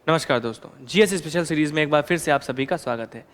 नमस्कार दोस्तों, GS special series में एक बार फिर से आप सभी का स्वागत है।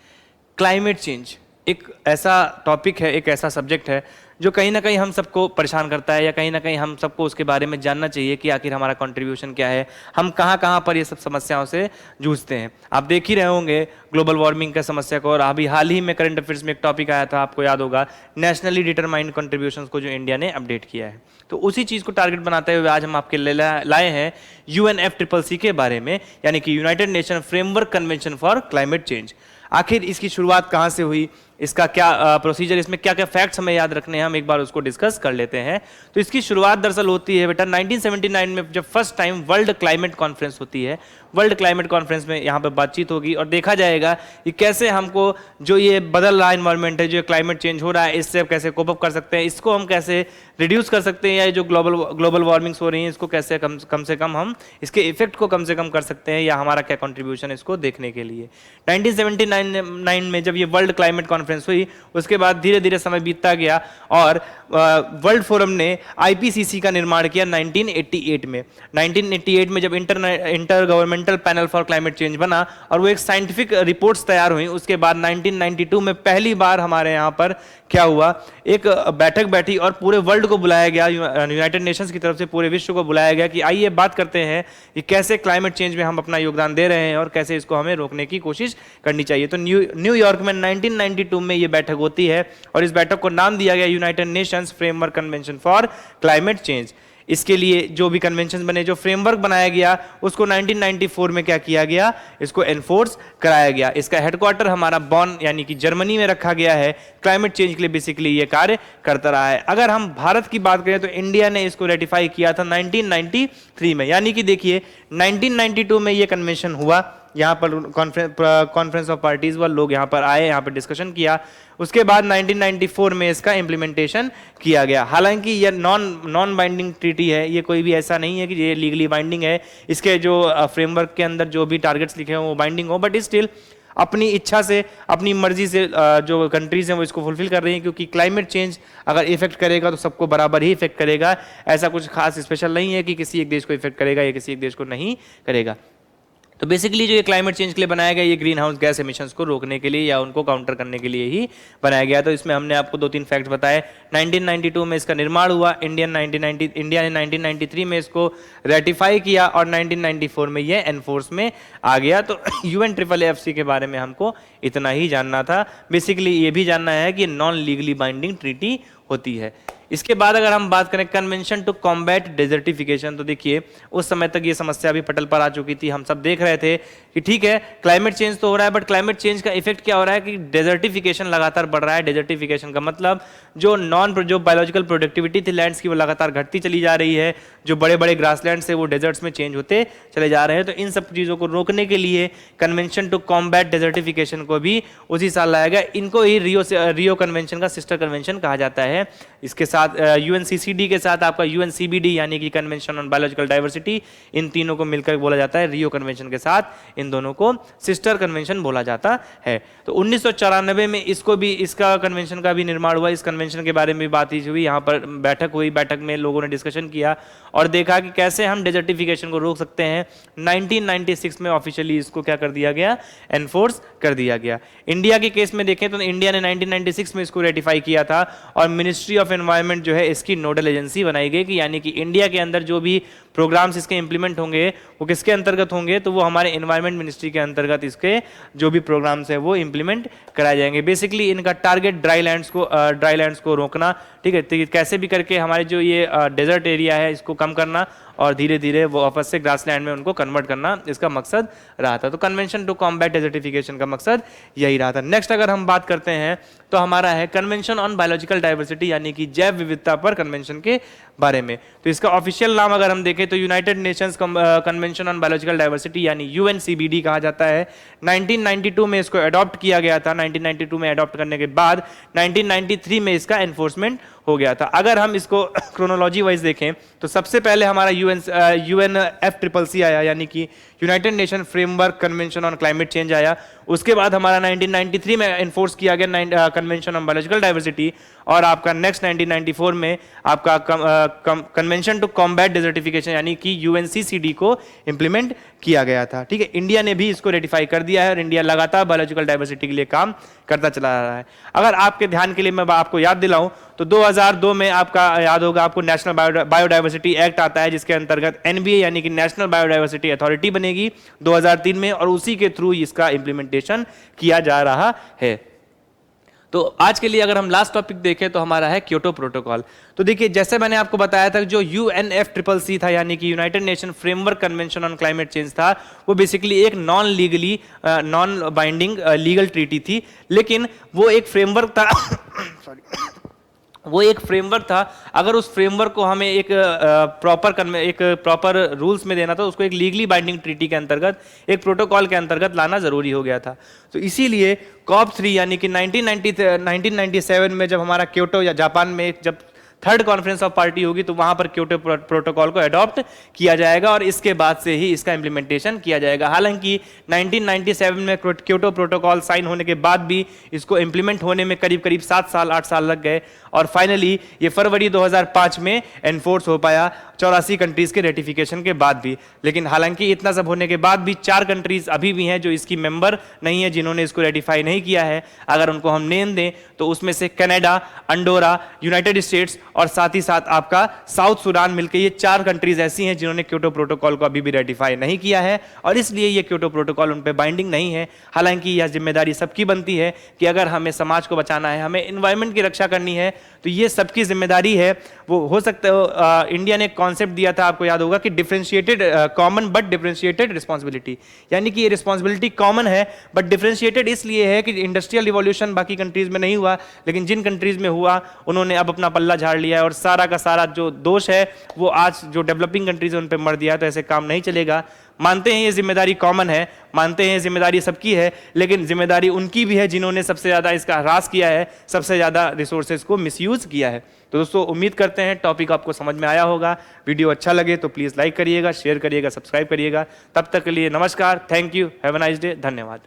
क्लाइमेट चेंज एक ऐसा टॉपिक है, एक ऐसा सब्जेक्ट है जो कहीं ना कहीं हम सबको परेशान करता है, या कहीं ना कहीं हम सबको उसके बारे में जानना चाहिए कि आखिर हमारा कंट्रीब्यूशन क्या है, हम कहाँ कहाँ पर ये सब समस्याओं से जूझते हैं। आप देख ही रहे होंगे ग्लोबल वार्मिंग का समस्या को, और अभी हाल ही में करंट अफेयर्स में एक टॉपिक आया था, आपको याद होगा, नेशनली डिटरमाइंड कंट्रीब्यूशन को जो इंडिया ने अपडेट किया है। तो उसी चीज़ को टारगेट बनाते हुए आज हम आपके लाए हैं UNFCCC के बारे में, यानी कि United nation framework convention for climate change. आखिर इसकी शुरुआत कहाँ से हुई, इसका क्या प्रोसीजर, इसमें क्या क्या फैक्ट्स हमें याद रखने हैं, हम एक बार उसको डिस्कस कर लेते हैं। तो इसकी शुरुआत दरअसल होती है बेटा 1979 में, जब first time world climate conference होती है। वर्ल्ड क्लाइमेट कॉन्फ्रेंस में यहाँ पर बातचीत होगी और देखा जाएगा कि कैसे हमको जो ये बदल रहा इन्वायरमेंट है, जो क्लाइमेट चेंज हो रहा है, इससे कैसे कोप अप कर सकते हैं, इसको हम कैसे रिड्यूस कर सकते हैं, या जो ग्लोबल वार्मिंग्स हो रही है इसको कैसे कम से कम हम इसके इफेक्ट को कम से कम कर सकते हैं, या हमारा क्या कंट्रीब्यूशन इसको देखने के लिए। 1979 में जब ये वर्ल्ड क्लाइमेट कॉन्फ्रेंस हुई, उसके बाद धीरे धीरे समय बीतता गया और वर्ल्ड फोरम ने IPCC का निर्माण किया 1988 में। 1988 में जब inter governmental panel for climate change बना और वो एक साइंटिफिक रिपोर्ट्स तैयार हुई, उसके बाद 1992 में पहली बार हमारे यहाँ पर क्या हुआ, एक बैठक बैठी और पूरे वर्ल्ड को बुलाया गया, यूनाइटेड नेशंस की तरफ से पूरे विश्व को बुलाया गया कि आइए बात करते हैं कि कैसे क्लाइमेट चेंज में हम अपना योगदान दे रहे हैं और कैसे इसको हमें रोकने की कोशिश करनी चाहिए। तो न्यूयॉर्क में 1992 में ये बैठक होती है और इस बैठक को नाम दिया गया United Nations framework convention for climate change. इसके लिए जो भी कन्वेंशन बने, जो फ्रेमवर्क बनाया गया, उसको 1994 में क्या किया गया, इसको एनफोर्स कराया गया। इसका हेडक्वार्टर हमारा बॉन यानी कि जर्मनी में रखा गया है। क्लाइमेट चेंज के लिए बेसिकली ये कार्य करता रहा है। अगर हम भारत की बात करें तो इंडिया ने इसको रेटिफाई किया था 1993 में, यानी कि देखिए 1992 में ये कन्वेंशन हुआ, यहाँ पर कॉन्फ्रेंस ऑफ पार्टीज व लोग यहाँ पर आए, यहाँ पर डिस्कशन किया। उसके बाद 1994 में इसका इम्प्लीमेंटेशन किया गया। हालांकि ये नॉन बाइंडिंग ट्रीटी है, ये कोई भी ऐसा नहीं है कि ये लीगली बाइंडिंग है, इसके जो फ्रेमवर्क के अंदर जो भी टारगेट्स लिखे हो वो बाइंडिंग हो, बट स्टिल अपनी इच्छा से, अपनी मर्जी से जो कंट्रीज हैं वो इसको फुलफिल कर रही हैं, क्योंकि क्लाइमेट चेंज अगर इफेक्ट करेगा तो सबको बराबर ही इफेक्ट करेगा। ऐसा कुछ खास स्पेशल नहीं है कि किसी एक देश को इफेक्ट करेगा या किसी एक देश को नहीं करेगा। तो बेसिकली जो ये क्लाइमेट चेंज के लिए बनाया गया, ये ग्रीन हाउस गैस एमिशंस को रोकने के लिए या उनको काउंटर करने के लिए ही बनाया गया। तो इसमें हमने आपको 2-3 फैक्ट्स बताए। 1992 में इसका निर्माण हुआ, इंडिया ने 1993 में इसको रेटिफाई किया और 1994 में ये एनफोर्स में आ गया। तो UNFCCC के बारे में हमको इतना ही जानना था। बेसिकली ये भी जानना है कि नॉन लीगली बाइंडिंग ट्रीटी होती है। इसके बाद अगर हम बात करें कन्वेंशन टू कॉम्बैट डेजर्टिफिकेशन, तो देखिए उस समय तक ये समस्या भी पटल पर आ चुकी थी। हम सब देख रहे थे कि ठीक है क्लाइमेट चेंज तो हो रहा है, बट क्लाइमेट चेंज का इफेक्ट क्या हो रहा है कि डेजर्टिफिकेशन लगातार बढ़ रहा है। डेजर्टिफिकेशन का मतलब जो बायोलॉजिकल प्रोडक्टिविटी थी लैंड्स की वो लगातार घटती चली जा रही है। जो बड़े बड़े ग्रासलैंड्स है वो डेजर्ट्स में चेंज होते चले जा रहे हैं। तो इन सब चीज़ों को रोकने के लिए कन्वेंशन टू कॉम्बैट डेजर्टिफिकेशन को भी उसी साल लाया गया। इनको ही रियो कन्वेंशन का सिस्टर कन्वेंशन कहा जाता है। इसके साथ UNCCD के साथ आपका UNCBD यानी कि कन्वेंशन ऑन बायोलॉजिकल डाइवर्सिटी, इन तीनों को मिलकर बोला जाता है रियो कन्वेंशन के साथ इन दोनों को सिस्टर कन्वेंशन बोला जाता है। तो 1994 में इसका कन्वेंशन का भी निर्माण हुआ। इस कन्वेंशन के बारे में भी बात हुई, यहाँ पर बैठक हुई, बैठक में लोगों ने डिस्कशन किया और देखा कि कैसे हम डेजर्टिफिकेशन को रोक सकते हैं। 1996 में ऑफिशियली इसको क्या कर दिया गया, एनफोर्स कर दिया गया। इंडिया के केस में देखें तो इंडिया ने 1996 में इसको रेटिफाई किया था और मिनिस्ट्री ऑफ एनवायरनमेंट जो है इसकी नोडल एजेंसी बनाई गई, कि यानी कि इंडिया के अंदर जो भी प्रोग्राम्स इसके इंप्लीमेंट होंगे वो किसके अंतर्गत होंगे, तो वो हमारे एनवायरनमेंट मिनिस्ट्री के अंतर्गत इसके जो भी प्रोग्राम्स है वो इंप्लीमेंट कराए जाएंगे। बेसिकली इनका टारगेट ड्राई लैंड्स को रोकना, ठीक है, तो कैसे भी करके हमारे जो ये डेजर्ट एरिया है इसको कम करना और धीरे धीरे वो वापस से ग्रासलैंड में उनको कन्वर्ट करना इसका मकसद रहा था। तो कन्वेंशन टू कॉम्बैट डेजर्टिफिकेशन का मकसद यही रहा था। नेक्स्ट अगर हम बात करते हैं तो हमारा है कन्वेंशन ऑन बायोलॉजिकल डाइवर्सिटी, यानी कि जैव विविधता पर कन्वेंशन के बारे में। तो इसका ऑफिशियल नाम अगर हम देखें तो United Nations convention on biological diversity यानी UNCBD कहा जाता है। 1992 में इसको अडॉप्ट किया गया था। 1992 में अडॉप्ट करने के बाद 1993 में इसका एनफोर्समेंट हो गया था। अगर हम इसको क्रोनोलॉजी वाइज देखें तो सबसे पहले हमारा UNFCCC आया, यानी कि United nation framework convention on climate change आया। उसके बाद हमारा 1993 में इन्फोर्स किया गया कन्वेंशन ऑन बायोलॉजिकल डाइवर्सिटी, और आपका नेक्स्ट 1994 में आपका कन्वेंशन टू कॉम्बैट डिजर्टिफिकेशन यानी कि UNCCD को इंप्लीमेंट किया गया था। ठीक है, इंडिया ने भी इसको रेटिफाई कर दिया है और इंडिया लगातार बायोलॉजिकल डाइवर्सिटी के लिए काम करता चला आ रहा है। अगर आपके ध्यान के लिए मैं आपको याद दिलाऊं तो 2002 में आपका याद होगा आपको नेशनल बायोडाइवर्सिटी एक्ट आता है, जिसके अंतर्गत NBA यानी कि नेशनल बायोडाइवर्सिटी अथॉरिटी बनेगी 2003 में, और उसी के थ्रू इसका इंप्लीमेंटेशन किया जा रहा है। तो आज के लिए अगर हम लास्ट टॉपिक देखें तो हमारा है क्योटो प्रोटोकॉल। तो देखिए, जैसे मैंने आपको बताया था, जो UNFCCC था यानी कि United nation framework convention on climate change था, वो बेसिकली एक नॉन बाइंडिंग लीगल ट्रीटी थी, लेकिन वो एक फ्रेमवर्क था सॉरी वो एक फ्रेमवर्क था। अगर उस फ्रेमवर्क को हमें एक प्रॉपर रूल्स में देना था, उसको एक लीगली बाइंडिंग ट्रीटी के अंतर्गत, एक प्रोटोकॉल के अंतर्गत लाना जरूरी हो गया था। तो इसीलिए COP3 यानी कि 1997 में जब हमारा क्योटो या जापान में जब थर्ड कॉन्फ्रेंस ऑफ पार्टी होगी, तो वहां पर क्योटो प्रोटोकॉल को अडॉप्ट किया जाएगा और इसके बाद से ही इसका इंप्लीमेंटेशन किया जाएगा। हालांकि 1997 में क्योटो प्रोटोकॉल साइन होने के बाद भी इसको इंप्लीमेंट होने में करीब 8 साल लग गए, और फाइनली ये फरवरी 2005 में एनफोर्स हो पाया 84 कंट्रीज के रेटिफिकेशन के बाद भी। लेकिन हालांकि इतना सब होने के बाद भी 4 कंट्रीज अभी भी हैं जो इसकी मेंबर नहीं है, जिन्होंने इसको रेटिफाई नहीं किया है। अगर उनको हम नेम दें तो उसमें से कनाडा, अंडोरा, यूनाइटेड स्टेट्स और साथ ही साथ आपका साउथ सूडान मिलकर ये 4 कंट्रीज ऐसी हैं जिन्होंने क्योटो प्रोटोकॉल को अभी भी रेटिफाई नहीं किया है, और इसलिए ये क्योटो प्रोटोकॉल उन पर बाइंडिंग नहीं है। हालांकि यह जिम्मेदारी सबकी बनती है कि अगर हमें समाज को बचाना है, हमें एनवायरनमेंट की रक्षा करनी है, तो ये सबकी जिम्मेदारी है। वो हो सकता है इंडिया ने एक कॉन्सेप्ट दिया था, आपको याद होगा कि differentiated common but differentiated responsibility, यानी कि ये रिस्पॉन्सिबिलिटी कॉमन है बट डिफरेंशिएटेड इसलिए है कि इंडस्ट्रियल रिवॉल्यूशन बाकी कंट्रीज में नहीं हुआ, लेकिन जिन कंट्रीज में हुआ उन्होंने अब अपना पल्ला झाड़ लिया है, और सारा का सारा जो दोष है वो आज जो डेवलपिंग कंट्रीज है उन पर मर दिया। तो ऐसे काम नहीं चलेगा। मानते हैं ये जिम्मेदारी कॉमन है, मानते हैं जिम्मेदारी सबकी है, लेकिन जिम्मेदारी उनकी भी है जिन्होंने सबसे ज़्यादा इसका ह्रास किया है, सबसे ज़्यादा रिसोर्सेज को मिसयूज किया है। तो दोस्तों, उम्मीद करते हैं टॉपिक आपको समझ में आया होगा। वीडियो अच्छा लगे तो प्लीज़ लाइक करिएगा, शेयर करिएगा, सब्सक्राइब करिएगा। तब तक के लिए नमस्कार, thank you, have a nice day, धन्यवाद।